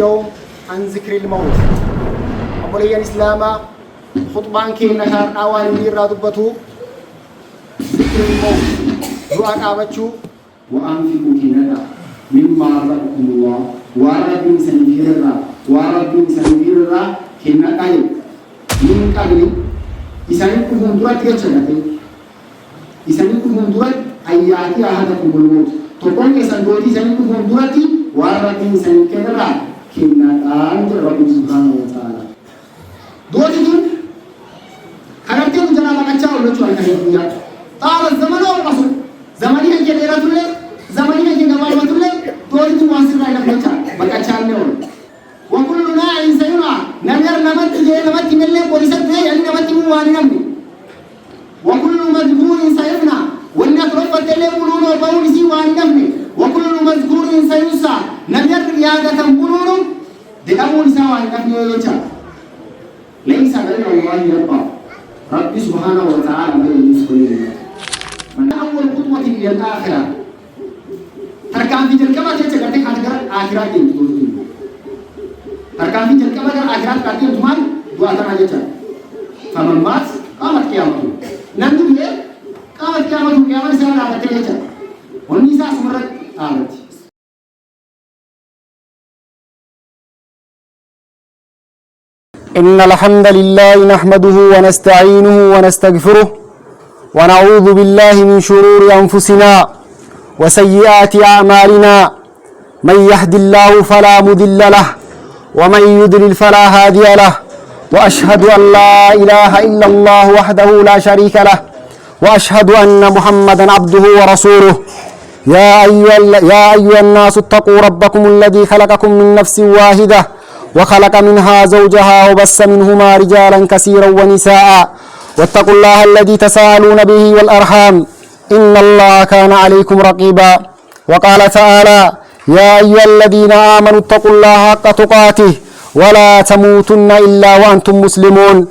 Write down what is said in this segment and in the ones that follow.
اليوم عن ذكر الموت. أولي الإسلام خطبان كي نهار أوان مير رادبتو ذكر الموت دعاء قابتشو وأنفقوا كندا مما رزقكم الله وربي سنفير الرا كندا من قبل إسانين كفون درات كتشنتي إسانين كفون درات أياتي أحدكم الموت تقول إسان دوتي إسانين كفون دراتي وربي سنفير الرا كندا عند رب سبحانه وتعالى دوتي دون خرجت جنا بكتشا ولا شو أكيد طال الزمن والقصر زماني هنجي ليراتولي زماني هنجي نبالباتولي دوتي دون واسر راي نبكتشا بكتشا نيون وكل ناعٍ سيرعى نمر نمت جاي نمت ملة بوليسات جاي يعني نمت مواني نمني وكل مذكور سيفنى والنطرف تلي بلون وبوليسي واني نمني وكل مذكور سينسى نمر رياضة بلون دي أول سواني نمني يجا ليس غير الله يرضى رب سبحانه وتعالى من المسؤولين من أول خطوة إلى الآخرة تركان في تلك ما تجعل تكاتر آخرة دين terkait jika bagar akhirat kaki tuan dua tanah aja. Faman mat, kamat kiamat. Nanti dia kamat kiamat saya ada aja. Wanita semerat alat. إن الحمد لله نحمده ونستعينه ونستغفره ونعوذ بالله من شرور أنفسنا وسيئات أعمالنا من يهد الله فلا مضل له ومن يضلل فلا هادي له وأشهد أن لا إله إلا الله وحده لا شريك له وأشهد أن محمدا عبده ورسوله يا أيها الناس اتقوا ربكم الذي خلقكم من نفس واحدة وخلق منها زوجها وبث منهما رجالا كثيرا ونساء واتقوا الله الذي تساءلون به والأرحام إن الله كان عليكم رقيبا وقال تعالى يا أيها الذين آمنوا اتقوا الله حق تقاته ولا تموتن إلا وأنتم مسلمون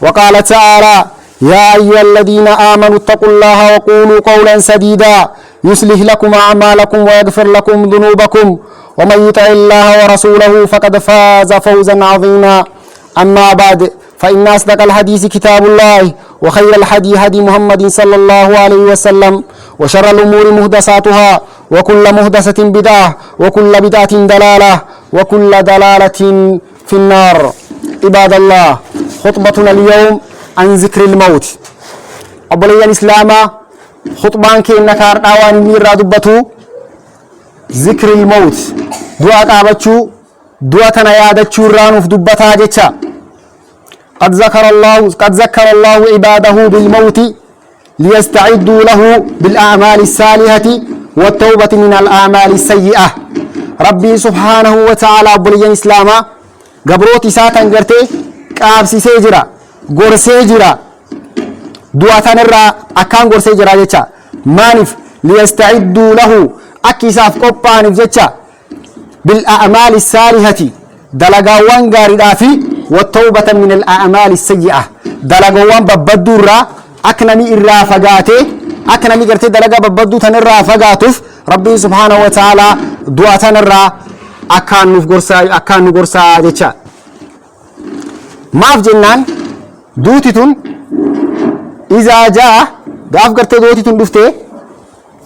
وقال تعالى يا أيها الذين آمنوا اتقوا الله وقولوا قولا سديدا يصلح لكم أعمالكم ويغفر لكم ذنوبكم ومن يطع الله ورسوله فقد فاز فوزا عظيما أما بعد فإن أصدق الحديث كتاب الله وخير الهدي هدي محمد صلى الله عليه وسلم وشر الأمور محدثاتها وكل محدثة بدعة وكل بدعة دلالة وكل دلالة في النار. عباد الله خطبتنا اليوم عن ذكر الموت. أبولي الإسلام خطبان كإنك أردوان مير دبتو ذكر الموت دعاء قابتشو دعاء تنيادتشو رانوف دبتا جتشا قد ذكر الله عباده بالموت ليستعدوا له بالأعمال الصالحة والتوبة من الأعمال السيئة. ربي سبحانه وتعالى بلين إسلاما قبروتي ساتن قرتي قابسي سيجرا قرسي جرا دواتان الرا أكان قرسي جرا جيشا مانف ليستعدوا له أكيساف قبانف جيشا بالأعمال الصالحة دلقاوان قاردافي والتوبة من الأعمال السيئة دلقاوان ببدو الرا أكنمي إرا فقاتي أكنمي قرتي دلقا ببدو تنرا فقاتف ربي سبحانه وتعالى دعا تنرا أكان نقرسا جيشا maaf jennaan duuti tun izaa jaa gaaf gartee duuti tun dhuftee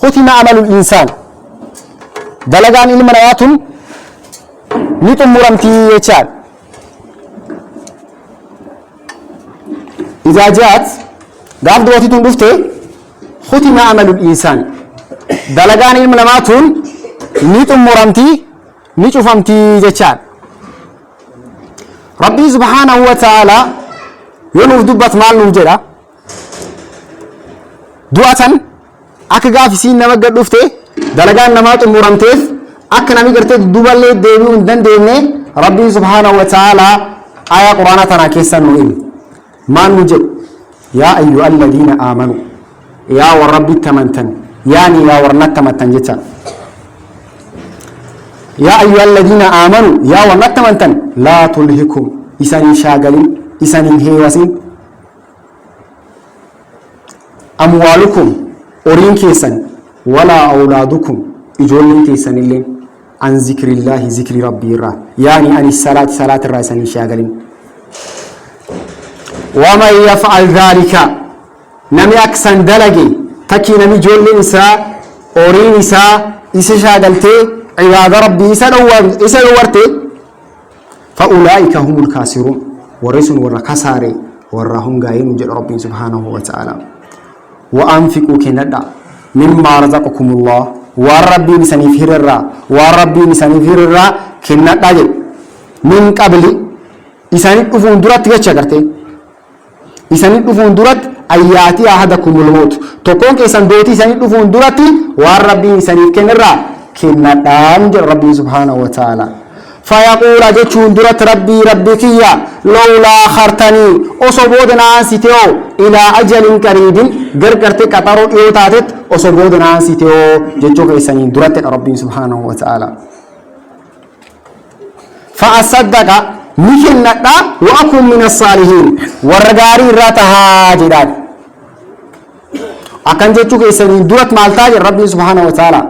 hutima amalul insaan dalagaan ilma namaa tun ni xumuramtii jechaan izaa jaat gaaf duuti tun dhuftee hutima amalul insaan dalagaan ilma namaa tun ni xumuramtii ni cufamtii jechaan ربي سبحانه وتعالى ينوف دبت مال نوجرا دواتن أكا غافسين نمجد دفته دلقان نمات مرمتف أكا نمي قرتي دوبالي ديبيو اندن ديبني ربي سبحانه وتعالى آية قرآن تناكيسا نوئن ما نوجد يا أيها الذين آمنوا يا وربي التمنتن يعني يا ورنت تمنتن جتا يا أيها الذين آمنوا يا ونتمنتن لا تلهكم إسانين شاغلين إسانين هيواسين أموالكم أورين كيسن ولا أولادكم إجولين كيسن اللين عن ذكر الله ذكر ربي الرا يعني عن الصلاة صلاة الرأسان شاغلين ومن يفعل ذلك نمي أكسن دلقي تكي نمي جول نساء أورين نساء إسا شاغلتي عباد ربي إسا دورتي فأولئك هم الكاسرون ورسل وركساري ورهم قاين جل ربي سبحانه وتعالى وأنفقوا كندا مما رزقكم الله والربي نسنفير الرا والربي نسنفير الرا كندا جل من قبل إساني أفون درات تغشى إساني أفون درات أياتي أحدكم الموت تكون كيسان دوتي إساني أفون دراتي والربي نسنف كندا كندا ربي سبحانه وتعالى فيقول جتشون درت ربي كيا لولا خرتني أصبودنا سيتيو إلى أجل قريب غرغرت قطرو يوتاتت أصبودنا سيتيو جتشو كيساني درت ربي سبحانه وتعالى فأصدق نكننا وأكون من الصالحين ورغاري راتها جداد أكن جتشو كيساني درت مالتاج ربي سبحانه وتعالى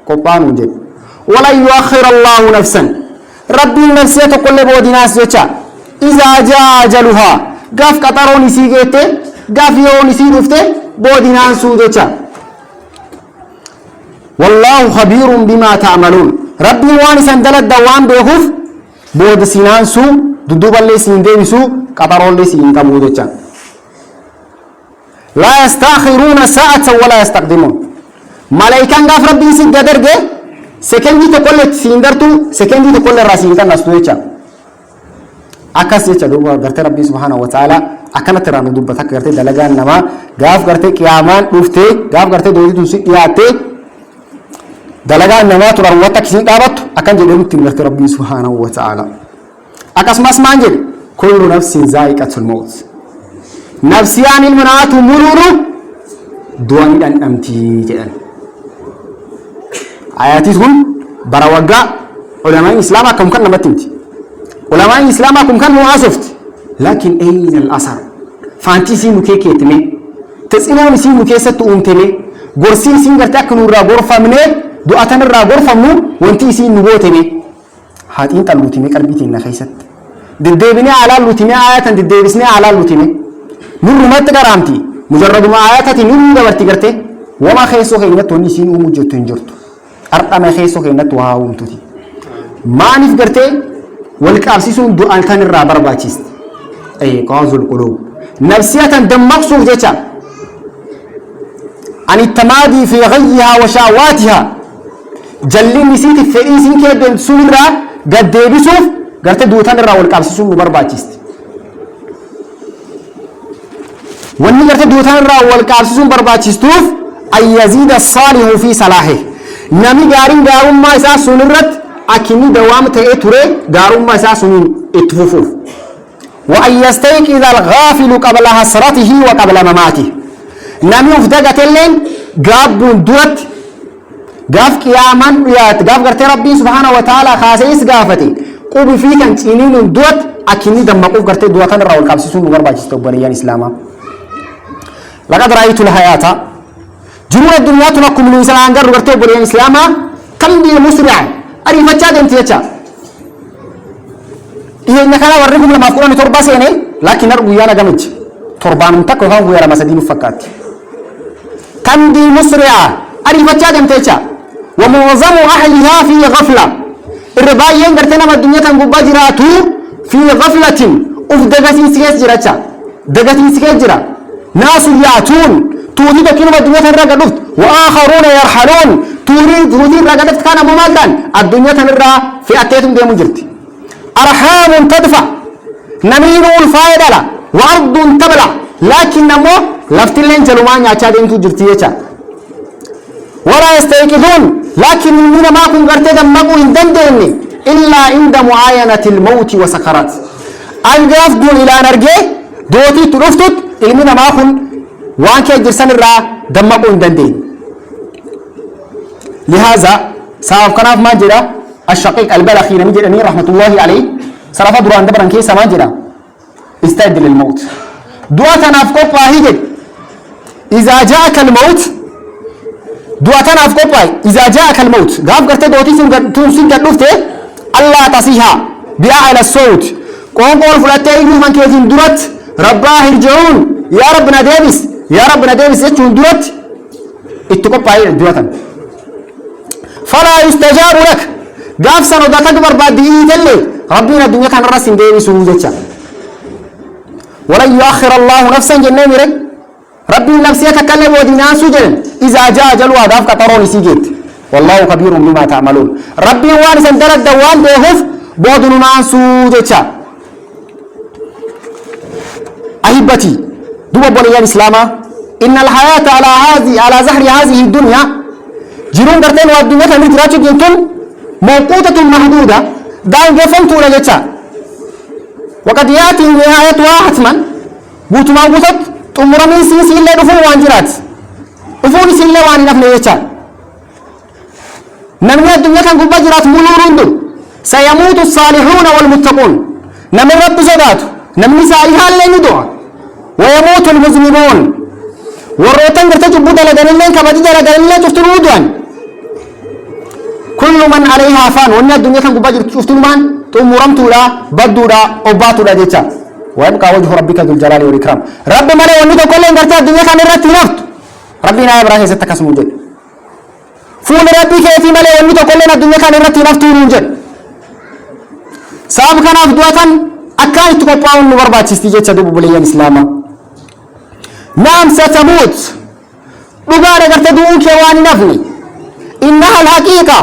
قبان وجد ولا يؤخر الله نفسا ربي نفسه كل بوديناس جچا اذا جاء اجلها غاف قطرون سيغته غاف يون سيدفته بوديناس جچا والله خبير بما تعملون ربي وان سندل الدوام بهف بود سينانسو ددوبل سينديسو قطرون سينقبو جچا لا يستاخرون ساعه ولا يستقدمون ملائكه غاف ربي سيغدرغه سكندي تقول سيندرتو سكندي تقول راسي كان نسويچا اكاس يچا دوبا غرت ربي سبحانه وتعالى اكن ترانو دوبا تكرت دلغان نما غاف غرت قيامان دفتي غاف غرت دوي دوسي ياتي دلغان نما ترى وتك سي دابت اكن جدم تمرت ربي سبحانه وتعالى اكاس ماسمانجل كل نفس ذائقه الموت نفسيان المنات مرور دوان ان امتي جدن آياتي هون براوجا علماء الإسلام كم كان نمتنت علماء الإسلام كم كان معاصفت لكن أين الأثر فانتي سي مكيكي تمي تسئلون سي مكيسة تؤمتمي غرسين سي غرتاك نورا غرفة مني دعاتن الرا غرفة منو وانتي سي نبوتمي هاتين تلوتمي قربيتين نخيست ددبني على اللوتمي آياتا ددبسني على اللوتمي نور مات غرامتي مجرد ما آياتي نور غرتي غرتي وما خيسو خينة توني سين ومجوتين جرتو أرقام خيسو خينة وهاوم تودي ما نف غرتي والكابسيسون دعان كان الرابر باتشيست أي قاز القلوب نفسية دمقصو جيتا عن التمادي في غيها وشاواتها جلي نسيت الفئيسين كيدن سورة قد ديبسوف قرت دوتان الرا والكابسيسون برباتشيست واني قرت دوتان الرا والكابسيسون برباتشيستوف أن يزيد الصالح في صلاحه نامي غارين غارون ما إساء سنرت أكيني دوام تأتوري غارون ما إساء سنين اتفوفوف وأن يستيقظ الغافل قبل حسرته وقبل مماته نامي افدقت اللين غابون دوت غاف قيامان ريات غاف غرت ربي سبحانه وتعالى خاسيس غافتي قوب فيك انتينين دوت أكيني دمقوف غرت دوتان الرا والكابسيسون غرباجستو بنيان إسلاما لقد رأيت الحياة جمهور الدنيا تنكم من إنسان غير غرتي بريان إسلاما كم دي مسرع أريفة جاد انتيجا إيه إنك أنا وريكم لما أقول أنا تربا سيني لكن أرجو يانا جمج تربان متكو هم ويرا مسدين فكات كم دي مسرع أريفة جاد انتيجا ومعظم أهلها في غفلة الربايين غرتنا ما الدنيا تنقب جراتو في غفلة أف دقتين سكيس جراتا دقتين سكيس جرا ناس ياتون تريد كلمة الدنيا تنرقدت وآخرون يرحلون تريد رقدت كان ممالا الدنيا تنرى في أتيتم دي مجرد أرحام تدفع نمير الفائدة وأرض تبلع لكن نمو لفتلين جلومان يعشادين تجرتية ولا يستيقظون لكن من ما كن قرتد مقو اندندني إلا عند معاينة الموت وسكرات أنقاف دون إلى نرجع دوتي ترفتت إلمنا ما كن وانك جرسان الرا دمقوا اندندين لهذا ساف كناف ما جرى الشقيق البلخي نمجر أمير رحمة الله عليه صرفة دران دبران كيسا ما جرى استعد للموت دعاء نافقوك واهيجد إذا جاءك الموت دواتنا أفكوباي إذا جاءك الموت قاف قرت دوتي تنسين قدوفته الله تصيحا بأعلى الصوت قوم قول فلاتي إيجو من كيفين درت رباه ارجعون يا ربنا ديبس يا ربنا ديبس يتشون درت اتكوباي دواتنا فلا يستجاب لك قاف سنو دا تكبر بعد إيجالي ربنا الدنيا كان رأس ديبس وجتشا ولن يؤخر الله نفسا جنة مرق ربي نفسي تكلم ودينا سجن إذا جاء جلوى دافك تروني سيجيت والله كبير بما تعملون ربي وانسا درد دوام بيهف بودننا سوجتشا أحبتي دوب بولي الإسلام إن الحياة على زهر هذه الدنيا جنون درتين والدنيا كان يتراجع جنتون موقوتة محدودة دائم جفنت ولا جتشا وقد يأتي نهايتها حتما بوتما بوتت تمرمي سيسي اللي دفون وانجرات دفون سي اللي واني نفن يجتشا نمي الدنيا كان قبا جرات ملورون دو سيموت الصالحون والمتقون نمي رب زدات نمي صالحان اللي ندوع ويموت المذنبون والروتان قرتجب بودا لدن اللي كبديد لدن اللي تفتن ودوان كل من عليها فان وانا الدنيا كان قبا جرات تفتن من تمرمتو لا بدو لا أباتو لا جيتشا ويبقى وجه ربك ذو الجلال والإكرام رب مالي ونيتو كل انقرتا الدنيا كان الرتي نفت ربنا إبراهيم ستكسمو جد فون ربي كيفي مالي ونيتو كل الدنيا كان الرتي نفتو ننجد ساب كان أفدواتا أكاي تقوى نبربات استيجيتشا دوبو بليان إسلاما نعم ستموت بغانا قرتا دوون كيواني نفني إنها الحقيقة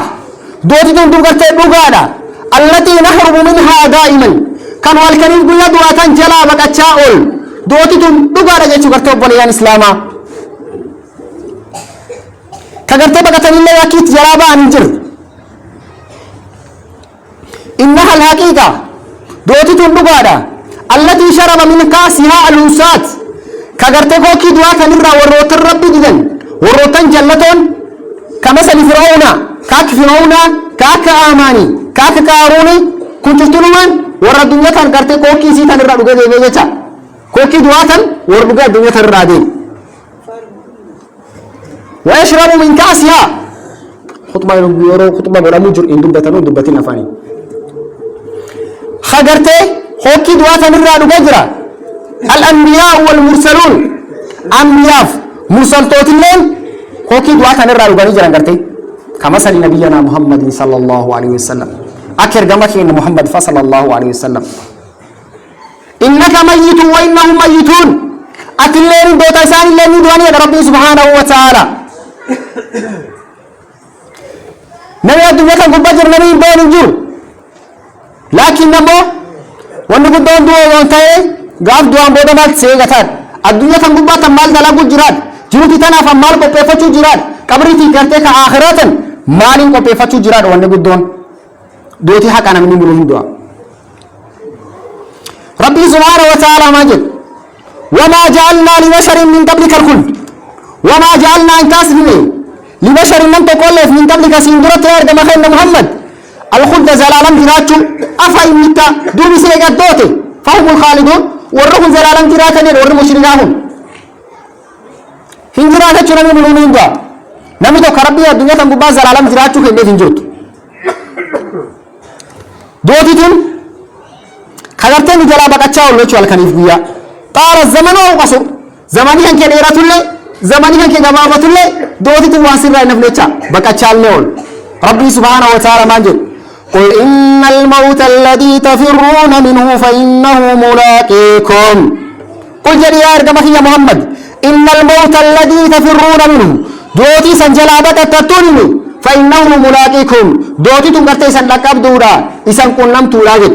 دوتي دون قرتا بغانا التي نهرب منها دائما كان والكريم قلنا دواتان جلا بقى دوتي دون قرتا قرتا بليان إسلاما كقرتا بقى تنين يكيت جلابا ننجر إنها الحقيقة دوتي دون قرتا التي شرب من كاسها الوسات كغرتي كوكي دواتن الرا وروتن ربي دين وروتن جلتون كمثل فرعون كاك فرعون كاك آماني كاك قاروني كنت تنوان ورا الدنيا كان غرتي كوكي سيتن الرا دوغا ديبيجا كوكي دواتن وربغا الدنيا تن الرا دي ويشرب من كاسها خطبه يورو خطبه ولا مجر ان دبتن دبتين افاني خغرتي كوكي دواتن الرا دوغا جرا الأنبياء والمرسلون أنبياء مرسل توتلين كوكي دواتن الرا دوغا جران غرتي كمثل نبينا محمد صلى الله عليه وسلم أكر جمعك إن محمد صلى الله عليه وسلم إنك ميت وإنهم ميتون أتلين دوتا سان اللي دواني ربي سبحانه وتعالى نبي الدنيا كان قبجر نبي بين الجر لكن نبو ونقول دون دو وانتهي قاف دوان بودا مال سيغتان الدنيا كان قبجر مال دلقو جراد جروتي تناف مال قبفتو جراد قبرتي كرتك آخراتا مالين قبفتو جراد ونقول دون دوتي حق أنا مني ملوهم دعا ربي سبحانه وتعالى ماجد وما جعلنا لبشر من قبلك الخلد وما جعلنا ان كاسبني لبشر من تقولف من قبلك سندرت يا ارد مخيل محمد الخلد زلالم جراتشو افا امتا دوبي سيقات دوتي فهم الخالدون ورهم زلالم جراتني ورهم مشرقاهم هنجراتشو نمي ملومين دعا نمي تو كربي الدنيا تنببا زلالم جراتشو كنده هنجوت دوتي تن خلرتين جلا بقچا ولچو الكنيف بيا طار الزمن وقصر زماني هنك ديراتله زماني هنك غبابتله دوتي تن واسر نفلچا بقچا لول ربي سبحانه وتعالى مانجل قل ان الموت الذي تفرون منه فانه ملاقيكم قل يا ارجمك يا محمد ان الموت الذي تفرون منه دوتي سنجلابت تتوني فانه ملاقيكم دوتي تن غرتي سن لقب دورا اسن قنم توراجت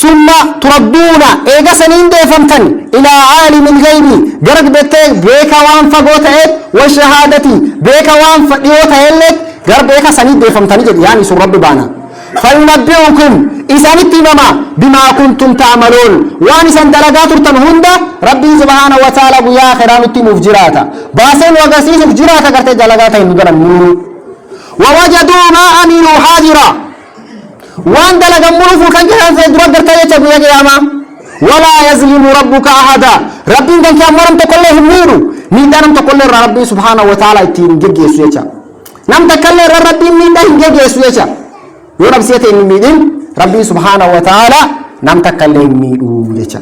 ثم تردون ايغا سنين ديفمتن الى عالم الغيب غرق بيكا وان فغوته وشهادتي بيكا وان فديوته يلك غر بيكا سنين ديفمتن يعني سو رب بانا فينبئكم إسان التماما بما كنتم تعملون وان إسان دلقات هند ربي سبحانه وتعالى بيا خيران التموف جراتا باسين وقسيس جراتا كرت دلقات هندنا ووجدوا ما عملوا حاضرا وان دلقا مروفو كان جهان في درب درتا يتبو يا قياما ولا يظلم ربك أحدا ربي كان كامرم تقول له النور من دارم تقول ربي سبحانه وتعالى تين جيجي سويتشا نم تكلم ربي من دارم جيجي سويتشا يورب سيته من ميدين ربي سبحانه وتعالى نم تكلم ميدو يتشا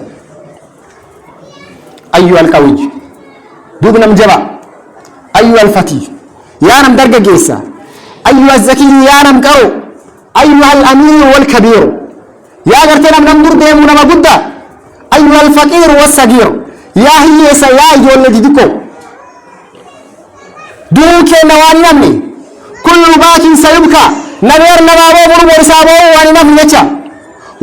أيها القوي دوب نم جبا أيها الفتي يا نم درجة جيسا أيها الزكي يا نم كرو أيها الأمير والكبير يا قرتنا نم نور ديم ونما قدا أيها الفقير والصغير يا هي سيا يولد ديكو دوك نواني نمني كل باك سيبكى نمير نبابو بربو رسابو واني نفن يتشا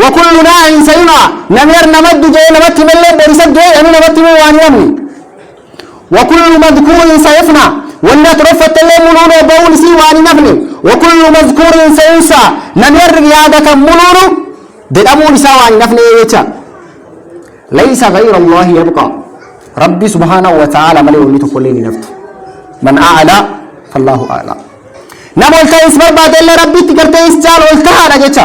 وكل ناع سيما نمير نمد جي نمت ملي برسد جي أني نمت واني نمني وكل مذكور سيفنى والنت رفت اللي منونو بول سي واني نفني وكل مذكور سينسى نمير ريادة منونو دي أبو نسا واني نفني يتشا ليس غير الله يبقى ربي سبحانه وتعالى ملئ لتقوليني نفت من أعلى فالله أعلى نم قلت اسمر بعد اللي ربي تقرت اسجال قلتها رجتا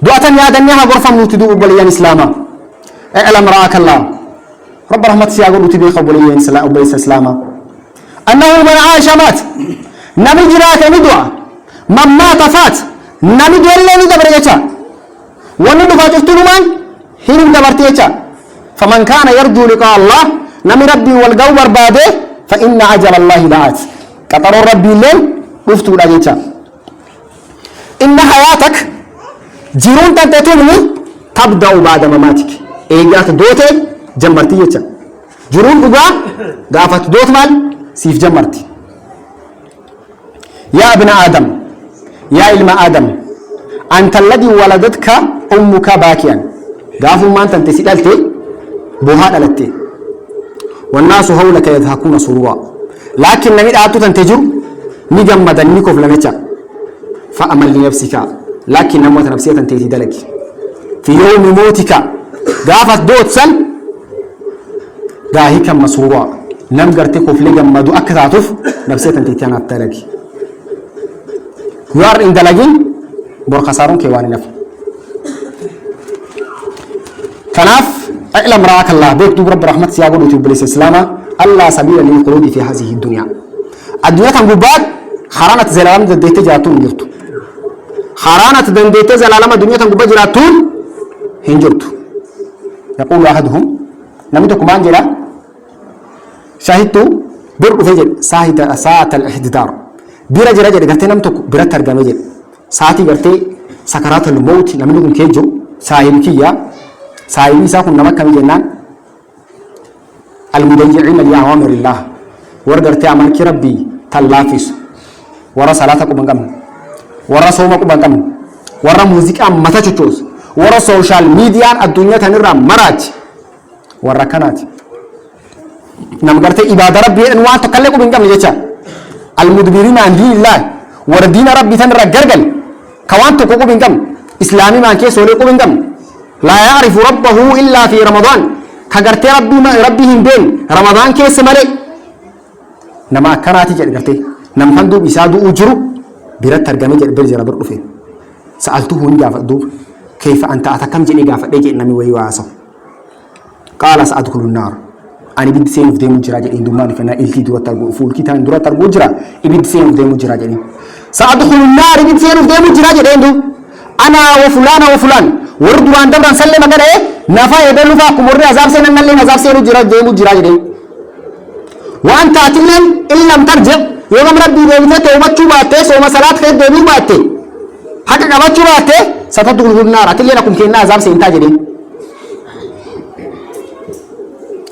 دعاء يا دنيا غرفة متدو بليان إسلاما اعلم رأك الله رب رحمة سياقول تبي خبوليان إسلاما أنه من عاش مات نمي جراك ندعى من مات فات نمي دولي ندبر رجتا وندو فاتفتنو من هيرم دبرتيتا فمن كان يرجو لقاء الله نمي ربي والقوبر باده فإن عجل الله لآت قطر ربي الليل وفتو لأجيتا إن حياتك جيرون تنتتوني تبدأ بعد مماتك إيجات دوتي جمرتي يتا جيرون بقى قافت دوت مال سيف جمرتي يا ابن آدم يا علم آدم أنت الذي ولدتك أمك باكيا قافوا ما أنت تسئلتي بوهان ألتي والناس حولك يضحكون سرورا لكن نمي داتو تنتجر نجمد نيكوف لمچا فأمل لنفسك لكن نموت نفسية تنتيتي دلك في يوم موتك غافت دوت سن غاهيك مسرورا نم غرتي كوف لجمدو أكتاتف نفسية تنتيتي أنا تلك يار إن دلقين برخصارون كيواني نف كناف أعلم رعاك الله بيك دوب رب رحمة سياقول وتبليس إسلاما الله سبيل للخلود في هذه الدنيا الدنيا تنقبات خرانة زلالة دنديت جراتون جرتو خرانة دنديت زلالة الدنيا تنقبات جراتون هنجرتو يقول أحدهم نمتكم أنجلا شاهدتو برء فجل ساعة الاحتدار بيرا جرى جرى قرتي نمتك بيرا ترقى مجل ساعتي قرتي سكرات الموت نمتكم كيجو سايمكية سايمي ساكن نمك مجنان المديعين لأوامر الله ورقرتي عملك ربي تلافس ورا صلاتك وبنقم ورا صومك وبنقم ورا موزيك أمتا تشوز ورا سوشال ميديا الدنيا تنرى مراج ورا كانت نمقرتي إبادة ربي أنواع تقلق وبنقم لجيشا المدبرين عن دين الله ورا دين ربي تنرى قرقل كوان تقوق وبنقم إسلامي ما كيس وليق وبنقم لا يعرف ربه إلا في رمضان كغرتي ربي بين رمضان كيس مالي نما كراتي جد غرتي نم فندو بيسادو اجرو بيرت ترجمه جد برجر بر دفين سالته هون جاف دوب كيف انت اتكم جني جاف دجي نمي وي واسو قال سادخل النار اني بيد سين في ديم جراج اندو ما فينا التي دو ترغو فول كيتان دو ترغو جرا بيد سين في ديم جراج ني سادخل النار بيد سين في ديم جراج اندو انا وفلان وفلان ورد وان دبر سلم غره نفا يدلو فاكم ورد عذاب سين نلي عذاب سين جراج ديم جراج دي وانت اتلن ان لم ترجع يوم ربي بيته توبتو باته سو مسالات خير دبي باته حق قبچو باته ستدخل النار اتلنكم كنا عذاب سين تاجدي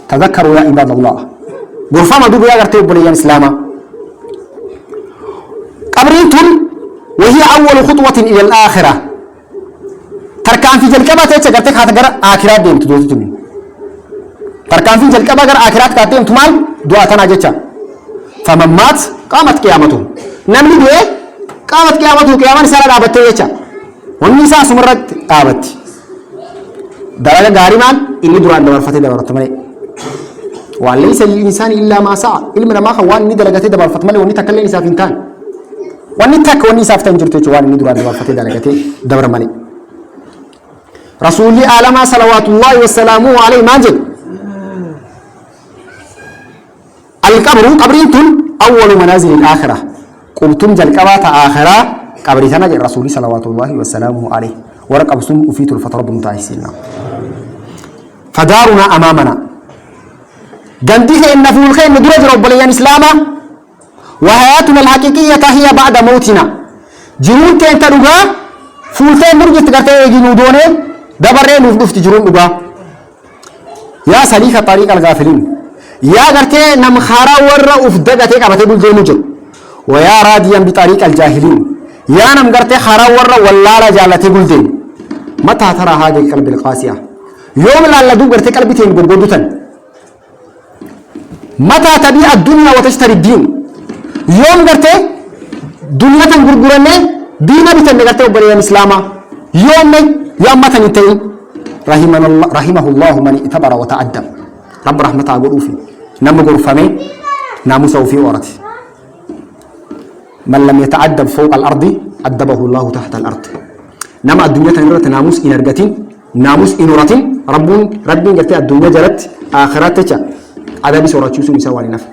تذكروا يا عباد الله غرفه مدو يا غرتي بليان اسلاما قبريتون وهي اول خطوه الى الاخره تركان في جلقبه تچغرت خاطر اخرات دين تدوتو تركان في جلقبه غير اخرات كاتم تمال دعاء تناجچا فمن مات قامت قيامته نمني دي قامت قيامته قيامن سره دابته يچا ونيسا سمرت قابت دلال غاري مان اني دران دبر فتي دبر تمني وليس للانسان الا ما سعى علم ما خوان ني دلغتي دبر فتمني وني تكلني سافنتان وني تك وني سافتن جرتو وان ني دران دبر فتي دلغتي دبر مالي رسول الله صلوات الله وسلامه عليه ماجد القبر قبرين أول منازل الآخرة قمتم جلقبات آخرة قبرتنا الرسول صلوات الله وسلامه عليه ورقب سم أفيت الفترة بمتعيسين فدارنا أمامنا قنديه إن في الخير ندرج رب ليان إسلاما وحياتنا الحقيقية هي بعد موتنا جنون تين تلقى فولتين مرجت قرتين جنودونه دبرين وفدفت جنون لقى يا سليك طريق الغافلين يا قرتي نمخارا ورا وفدقتك أبتي بلدي مجر ويا راديا بطريق الجاهلين يا نم قرتي خارا ورا ولا رجالتي بلدي متى ترى هذه القلب القاسية يوم لا لدو قرتي قلبتين قرقودتن متى تبيع الدنيا وتشتري الدين يوم قرتي دنيا تنقرقرني دينا بتن قرتي وبريان إسلاما يوم متى نتين رحمه الله من اعتبر وتعدم رب رحمة أقول في نم غرفمي ناموسه في ورث من لم يتعدب فوق الأرض أدبه الله تحت الأرض نما الدنيا تنرت ناموس إنرجتين ناموس إنورتين ربي قرتي الدنيا جرت آخرات تجا أدب سورة يوسف يسواني نف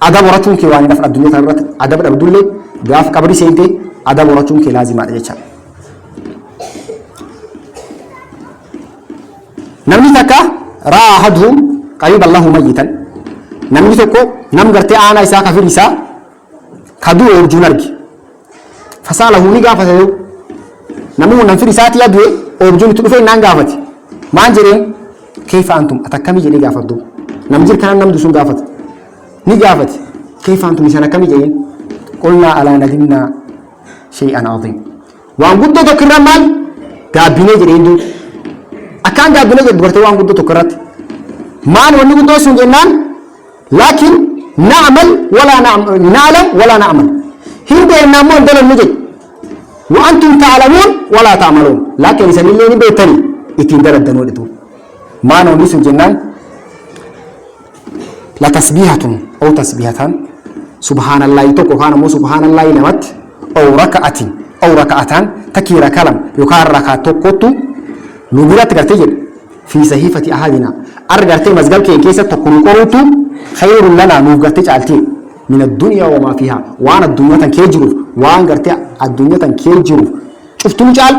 أدب ورثون كي واني نف الدنيا تنرت أدب الأبدولي قاف قبري سينتي أدب ورثون كي لازم أرجع نمني تكا رأى أحدهم قريب الله ميتا نمني تكو نم قرتي أنا إساء كفر إساء كدو أرجون أرجي فسأله نقافة نمو ننفر إساء يدوي أرجون تلوفين نان قافت ما انجرين كيف أنتم أتكمي جري قافت دو نمجر كان نمدو سن قافت نقافت كيف أنتم إسانا كمي جرين قلنا ألا ندمنا شيئا عظيم وأن قدو تكرر مال قابيني جرين دو أكان قابيني جرين دو وأن قدو تكررت ما نوني قدو سن جنان لكن نعمل ولا نعلم ولا نعمل هندي نامون دل المجد وأنتم تعلمون ولا تعملون لكن إذا اللي بيتني يتندر الدنوع دو ما نوني سن جنان لا تسبيحة أو تسبيحة سبحان الله تكو كان مو سبحان الله نمت أو ركعتان تكير كلام يكار ركعة تكوتو نقولت قرتي في صحيفة أحدنا أرجعتي مزجل كيسة تكون قروتو خير لنا نوقرتي جالتي من الدنيا وما فيها وأنا الدنيا تنكيجرو وأنا قرتي الدنيا تنكيجرو شفتوا جال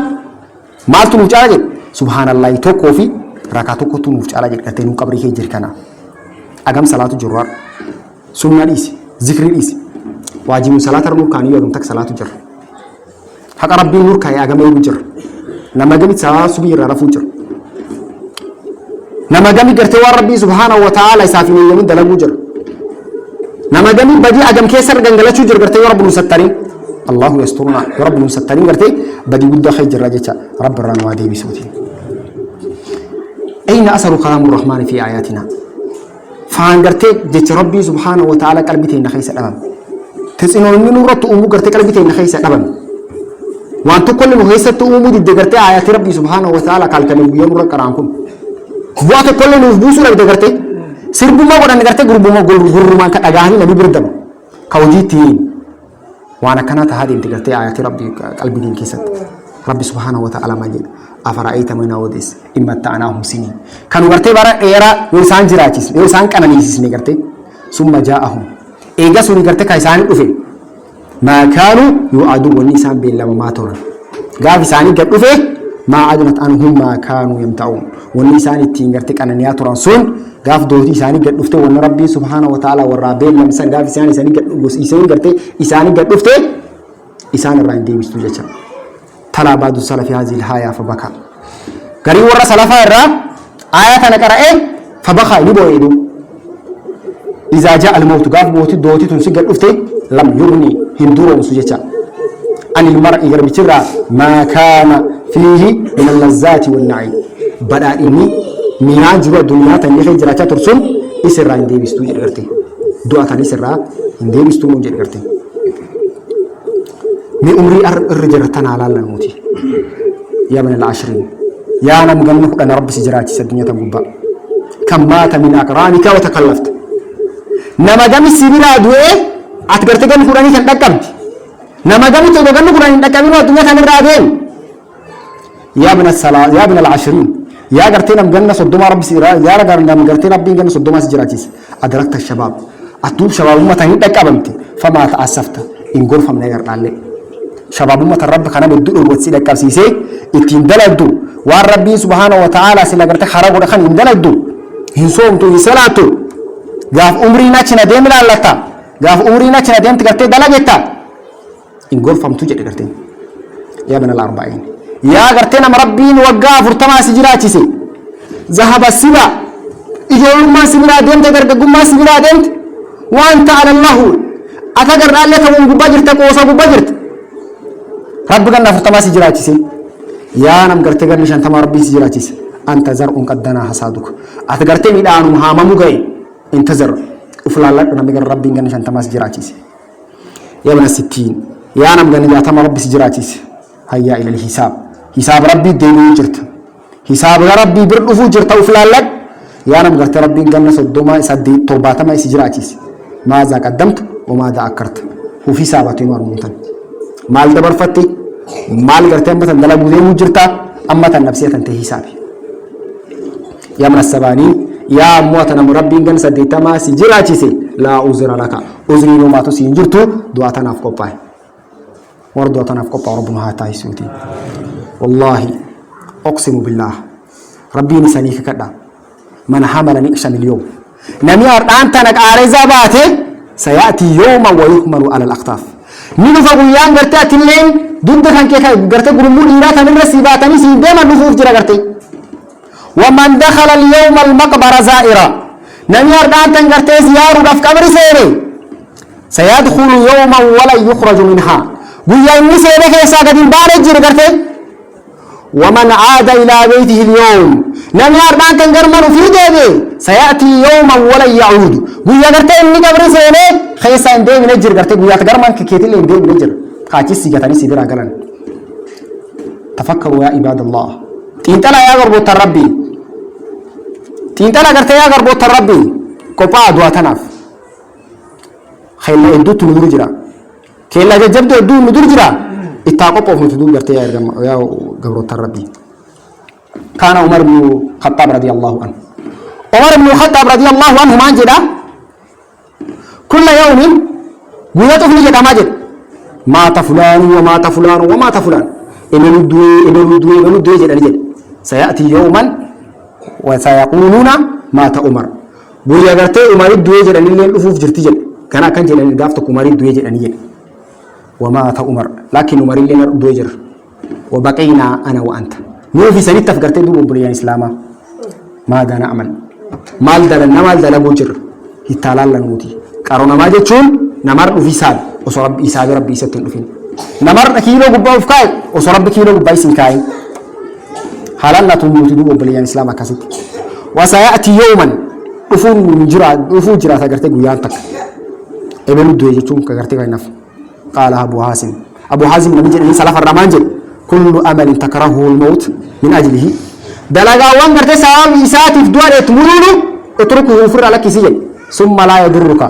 ما تنوجال سبحان الله تكو في ركعة تكوتو نوجال قرتي نقبري كيجر كنا أقام صلاة الجروار سنة ليس ذكر ليس واجب صلاة الركعانية يوم تك صلاة الجر حق ربي نور كاي أقام يوجر نما جمت صلاة سبير رفوجر نما جمت قرتي ربي سبحانه وتعالى يسافني يمين دلقو جر نما جمت بدي أقام كيسر جنجلة شجر قرتي رب المسترين الله يسترنا رب المسترين قرتي بدي ود خير رجتا رب الرنوادي بسوتي أين أثر كلام الرحمن في آياتنا فان قرتي جت ربي سبحانه وتعالى قلبتي نخيس الأمام تسينو من رت أمو قرتي قلبتي نخيس الأمام وأنتو كل مهيسة أمو دي قرتي آيات ربي سبحانه وتعالى قال كلمة يمر كرامكم وأنتو كل نفبوس ولا قرتي سرب ما قرنا قرتي قرب ما قرب ما كأجاهي نبي بردم كوجيتين وأنا كانت هذه انت قرتي آيات ربي قلبي دين كيست ربي سبحانه وتعالى مجد أفرأيت من أوديس إما تعناهم سنين كانوا قرتي برا إيرا وإنسان جراجيس وإنسان كان نيسيس نقرتي ثم جاءهم إيجا سوني قرتي كايسان أفين ما كانوا يؤدوا والنسان بالله ما تورن قاف إنساني قد أفين ما عدنت أنهم ما كانوا يمتعون والنسان التين قرتي كان نياتوران سون قاف دوتي إنساني قد أفتي وأن ربي سبحانه وتعالى والرابين لمسان قاف إنساني قد أفين إنساني قرتي إنساني قد أفتي إنسان الرين دي بستوجة تلا بعض السلف هذه الآية فبكى قري ورا سلفا الرا آية نقرأ فبكى يبويدو إذا جاء الموت قاف موتي دوتي تنسجل أفتي لم يغني هندورا سجتا عن المرء يربترا ما كان فيه من اللذات والنعيم بدأ إني ميراج الدنيا تنيخ جراتا ترسل إسرا إندي بستو جرغرتي دعاء تاني إسرا إندي بستو من جرغرتي من أمري الرجرتنا على الموت يا من العشرين يا أنا مجنك أنا رب سجراتي الدنيا تبوبا كم مات من أقرانك وتكلفت نما جم السبيل أدوية أتقرت جن فراني تندكمت نما جم تجن فراني تندكمين الدنيا تمر رادين يا من الصلاة يا من العشرين يا قرتنا مجننا صدوم رب سيرا يا رجال نم قرتنا ربي جننا صدوم سجراتيس أدركت الشباب atub shababumma tan dakabamti fama ta'assafta in gorfam nagar dalle shababumma tan rabb kana beddu wotsi dakabsise itin daladu wa rabbi subhanahu wa ta'ala silagarta kharago dakhan in daladu hin somtu salatu gaaf umrina china dem lalata gaaf umrina china dem tigarte dalageta in gorfam tuje dagarte ya bana al-40 ya gartena rabbin wagga furtama sijirachise zahaba siba ijolma sibira dem tagargumma sibira dem wa anta ala allah atagar allaka mun gubajirta qosa gubajirta rabbana furtama sijirachise ya nam garte garni shantama rabbi sijirachise anta zar'un qaddana hasaduk atagarte mi daanu hamamu gay intazar uflalak nam gar rabbi garni shantama sijirachise ya bana 60 ya nam garni jatama rabbi sijirachise hayya ila al-hisab hisab rabbi deenu jirta hisab rabbi birdufu jirta uflalak ya nam garte rabbi ganna sodoma saddi tobatama sijirachise maza qaddamtu wa maza akarta hu hisabatu marmuntan mal dabar fatti mal garte ambatan dalagu deemu jirta ammatan nafsiyatan te hisabi ya man sabani ya muwatana rabbi ganna sadditama sijirachise la uzra laka uzri no matu sinjirtu duatana afqopai ورد وتنافق ربنا هاتا يسوتي والله أقسم بالله ربي نسانيك كذا من حملني أشم اليوم نمي أنت نك عارزاباته سيأتي يوما ويكمل على الأقطاف من فقيان قرتات اللين ضد كان كيف قرت قرمون إيرات من رسيباتني سيدما نفوف جرا قرتي ومن دخل اليوم المقبرة زائرا نمي أنت قرت زيار في قبر سيري سيدخل يوما ولا يخرج منها بيا النساء كيسا قد البارج جرقرته ومن عاد إلى بيته اليوم لم يرضى تنقرمر في ديبه سيأتي يوما ولا يعود بيا قرته إني قبر سيني خيسا اندي من الجر قرته بيا تقرمان كيتي اللي اندي من الجر خاكس سيجاتني سيدرا قلن تفكروا يا عباد الله تنتلا يا غربوت الربي تنتلا قرته يا غربوت الربي كوبا دواتناف خيل يدوت من رجرا كلا جبت دون مدور جرا اتاقوا في تدور قرتي يا غبرت الربي كان عمر بن الخطاب رضي الله عنه عمر بن الخطاب رضي الله عنه ما جدا كل يوم غيرت في جدا ماجد مات فلان ومات فلان ومات فلان إنه ندوي جدا جد سيأتي يوما وسيقولون مات عمر بويا قرتي عمر ندوي جدا اللي الأفوف جرتي جد كان جدا دافتك عمر ندوي جدا جد ومات عمر لكن عمر اللي دوجر وبقينا انا وانت مو في سنه تفكرت دو بليان اسلاما ماذا نعمل مال دلنا مال دل بوجر يتالال نوتي قرونا ما جچون نمر في سال وصرب حساب ربي ستن دفين نمر كيلو غبا فكاي وصرب كيلو غبا سنكاي حالنا تموت دو بليان اسلاما كاسيت وسياتي يوما دفون جرا تغرت غيانتك ابن دوجچون كغرت كاينف قال أبو حازم لم يجد سلف الرمانجل كل أمل تكرهه الموت من أجله دلقا وانقرت سوام إساتي في دوار يتمرونه اتركه يفر لك سجن ثم لا يضرك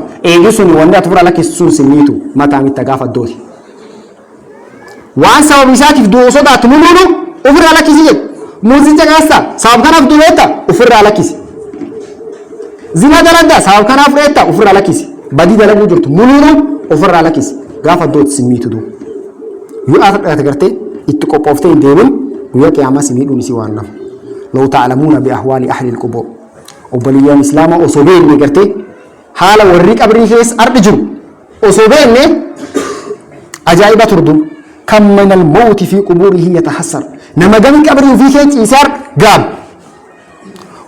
يسني وانا تفر لك السون سنيته متى متقاف الدور وان سوام إساتي في دوار صدا تمرونه افر لك سجن موزين جغاستا سوام كان في دوارتا افر لك سجن زنا دلدا سوام كان في افر لك سجن بدي دلقو جرت مرونه افر لك سجن غافا دوت سميتو دو يو أتغرتي اتقوبوفتي ديبن ويا قيامة سميدو نسي وانا لو تعلمون بأحوال أهل القبور وبليان إسلام أصوبين نغرتي حالا وريك أبريكيس أربجو أصوبين أجائبة تردو كم من الموت في قبوره يتحسر نما جمك أبري في كيت إسار قام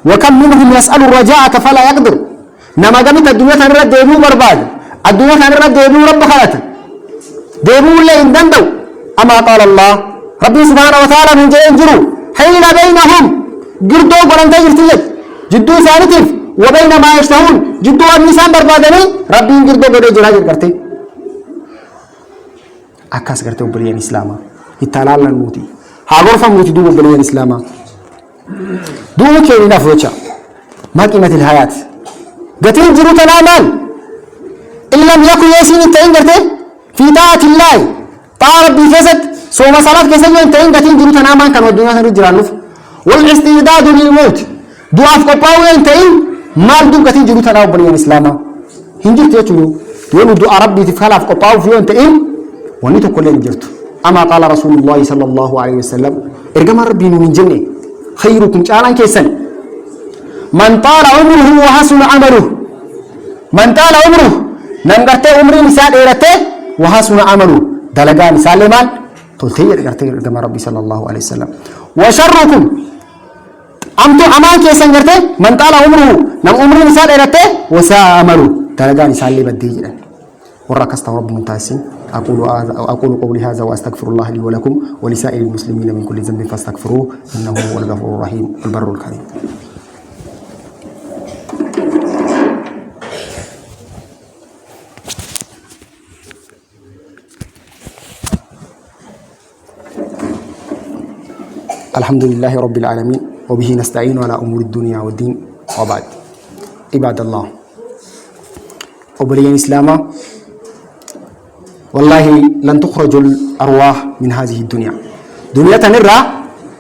وكم منهم يسأل الرجاء فلا يقدر نما جمك الدنيا تنرد ديبو برباد الدنيا تنرد ديبو رب خلاته ديبو اللي اندندو أما قال الله ربي سبحانه وتعالى من جاء انجروا حين بينهم قردوا قرن تجرتيت جدو سانتف وبين ما يشتهون جدو النسان بربادني ربي قردوا قرن جراجر کرتے أكاس کرتے وبليان إسلاما اتالال الموتي هاغور فموتي دو وبليان إسلاما دو كيري نفوچا ما قيمة الحياة قتين جرو تنامان إن لم يكن يسين التعين کرتے في طاعة الله طاعة ربي كيست سوما صلاة كيست ينتهين قتين جرو تنامان كانوا الدنيا سنرد جرانوف والاستعداد للموت دعاف قباو ينتهين مال دو قتين جرو تناو بنيان إسلاما هنجرت يجوا يوم دعاء ربي تفعله في قطاع في يوم تئم ونيتو كلين جرت أما قال رسول الله صلى الله عليه وسلم إرجع ربي من جنة خيركم تعالى كيسن من طال عمره وحسن عمله من طال عمره نمغرت عمري مثال إيرته وحسن عمله دلقا مثال لمن تلتي إرجع ربي صلى الله عليه وسلم وشركم أمتو أمان كيسن غرته من طال عمره نم عمري مثال إيرته وساء عمله دلقا مثال لبدي جدا وركزت رب منتاسين أقول قولي هذا وأستغفر الله لي ولكم ولسائر المسلمين من كل ذنب فاستغفروه إنه هو الغفور الرحيم البر الكريم الحمد لله رب العالمين وبه نستعين على أمور الدنيا والدين وبعد عباد الله وبلين إسلاما والله لن تخرج الأرواح من هذه الدنيا دنيا تنرى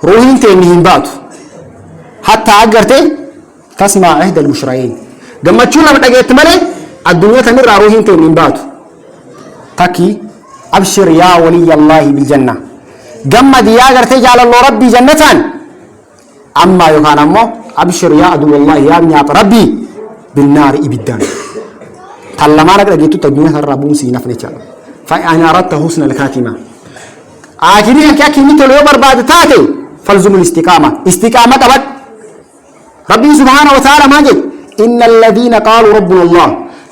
روحين تنهين باتو حتى أجرتي تسمع عهد المشرعين لما تشوفنا بدأت ملء الدنيا تنرى روحين تنهين باتو تكي أبشر يا ولي الله بالجنة جمد يا أجرتي جعل الله ربي جنة أما يقال أمه أبشر يا عدو الله يا ابن ربي بالنار إبدان تلما لك لقيتو تدنيا الربوسي نفني فإن أردت حسن الخاتمة آخرين كأكي مثل يوم بعد تاتي فالزم الاستقامة استقامة أبد ربي سبحانه وتعالى ما جد إن الذين قالوا ربنا الله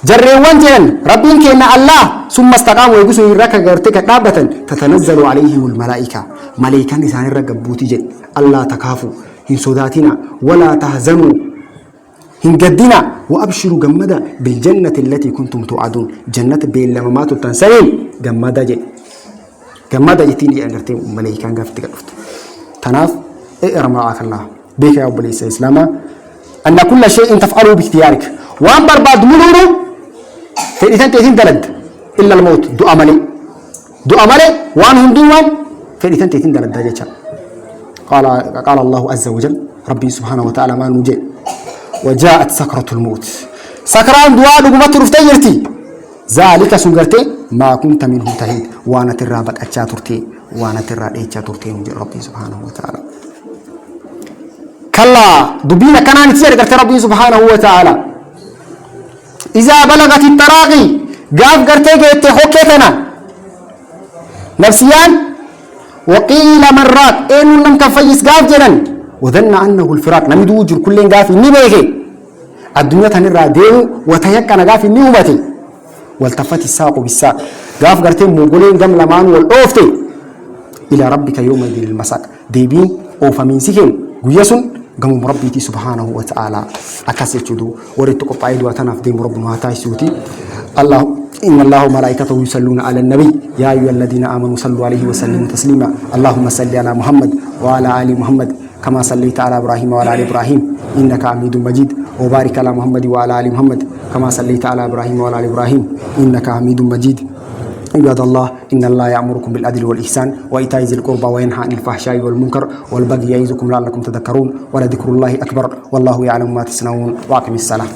جرّي وانجن ربي كأن الله ثم استقاموا ويقصوا يركا غرتك دابة تتنزل عليهم الملائكة ملائكة نسان الرقبوتي جد الله تكافوا إن صداتنا ولا تهزنوا إن قدنا وأبشروا جمدا بالجنة التي كنتم توعدون جنة بين لما ماتوا تنسين جمدا جتيني أنرتين ملائكة قفت قفت تناف إرم رعاك الله بك يا أبو ليس إسلاما أن كل شيء تفعله باختيارك وأنبر بعد مرور فإذا تأتين دلد إلا الموت دو أملي وأنهم دوان فإذا تأتين دلد دجاجة قال الله عز وجل ربي سبحانه وتعالى ما نجي وجاءت سكرة الموت سكران دعاء دقمت رفتيرتي ذلك سنغرتي ما كنت منه تهيد وانا ترى بك أتشاترتي وانا ترى إيشاترتي نجي ربي سبحانه وتعالى كلا دبينا كنان تسير قرت ربي سبحانه وتعالى إذا بلغت التراقي قاف قرتي قيت حكيتنا نفسيان وقيل مرات إن لم كفيس قاف جنن وظن أنه الفراق نمد وجر كلين قاف نبيه الدنيا تنرى ديو وتيقن قاف نوبتي والتفت الساق بالساق قاف قرتي موغولين قم لمان والأوفتي إلى ربك يوم الدين المساق ديبين أوفا من سكين ويسن قم ربيتي سبحانه وتعالى أكاسي تشدو وريتك قايد وتناف ديم ربنا تايسوتي الله إن الله وملائكته يصلون على النبي يا أيها الذين آمنوا صلوا عليه وسلموا تسليما اللهم صل على محمد وعلى آل محمد كما صليت على إبراهيم وعلى آل إبراهيم إنك حميد مجيد وبارك على محمد وعلى آل محمد كما صليت على إبراهيم وعلى آل إبراهيم إنك حميد مجيد عباد الله إن الله يأمركم بالعدل والإحسان وإيتاء ذي القربى وينهى عن الفحشاء والمنكر والبغي يعظكم لعلكم تذكرون ولذكر الله أكبر والله يعلم ما تصنعون وأقم الصلاة